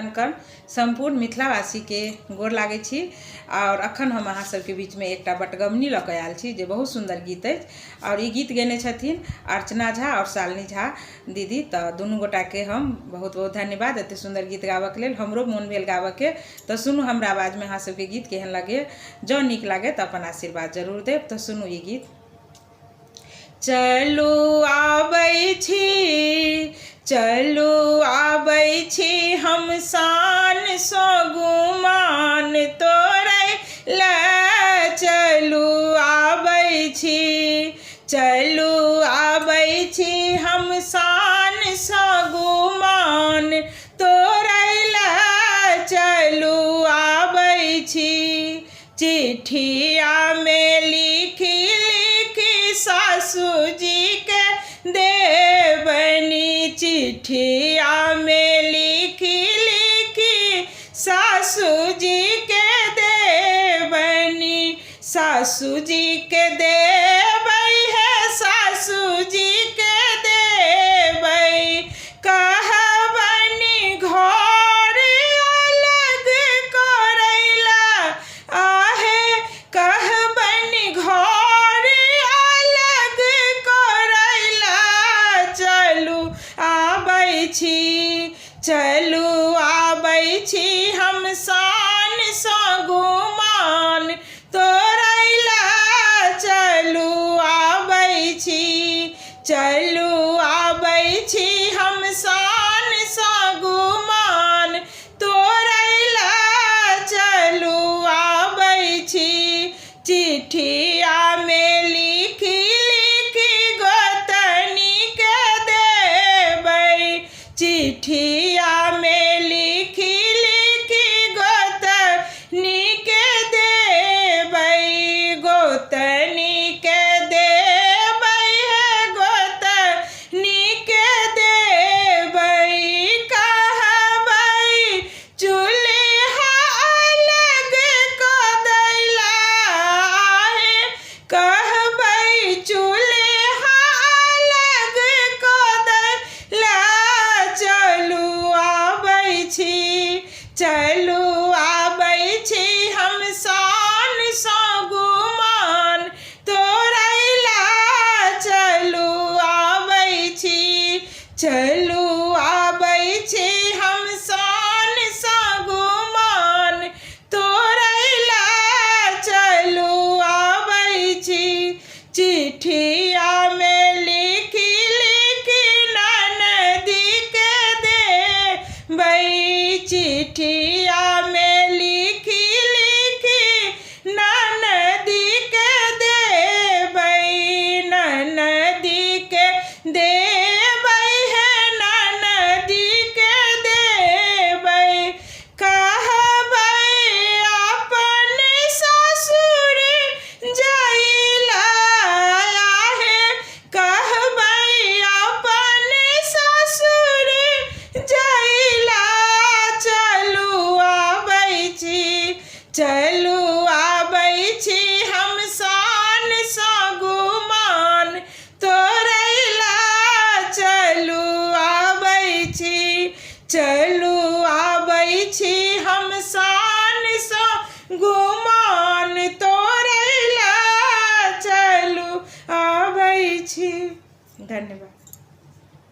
कन कन संपूर्ण मिथिलावासी के गोर लागे छी। और अखन हम अहाँ सबके बीच में एक बटगमनी लऽ कऽ आयल छी जे बहुत सुंदर गीत है। और ये गीत गेने छथिन अर्चना झा और शालिनी झा दीदी। तो दुनू गोटा के हम बहुत बहुत धन्यवाद एते सुंदर गीत गाबऽ के लेल। हमरो मोन भेल गाबऽ के। तो सुनू हमरा आवाज में अहाँ सबके गीत केहन लगे। जँ नीक लागे तो अपन आशीर्वाद जरूर देब। तो सुनू ये गीत। चलू आबै छी, चलू आबै छी हम शान सँ गुमान तोरै ले। चलू आबै छी, चलू आबै छी हम शान सँ गुमान तोरै ले। चलू आबै छी चिट्ठिया में लिखी लिखी सासू जी के देबनी। चिट्ठिया में लिखी लिखी सासू जी के देबनी। सासू जी के देबै है, सासू जी के देबै। कहबनी घर अलग करैला, आहे कहबनी घर अलग करैला। चलू आबै छी, चलू आबै छी हम शान सँ गुमान तोरै ले। चलू आबै छी, चलू आबै छी हम शान सँ गुमान तोरै ले। चलू आबै छी चिट्ठिया में लिखी लिखी गोतनी के देबै। चिट्ठिया में लिखी लिखी गोतनी के देबै। गोतनी के देबै है, गोतनी के देबै। कहबै चूल्हा अलग कऽ दैला, आहे कहबै चूल्हा अलग कऽ दैला। चलू आबै छी, चलू आबै छी हम शान सँ गुमान तोरै ले। चलू आबै छी, चलू आबै छी हम शान सँ गुमान तोरै ले। चलू आबै छी चिट्ठिया में लिखी लिखी ननदी के देबै। चिट्ठिया में लिखी लिखी ननदी के देबै। ननदी के देबै है, ननदी के देबै। कहबै अपन ससुर जाइला, आहे कहबै अपन ससुर जाइला। चलू आबै छी, चलू आबै छी हम शान सँ गुमान तोरै ले। चलू आबै छी, चलू आबै छी हम शान सँ गुमान तोरै ले। चलू आबै छी। धन्यवाद।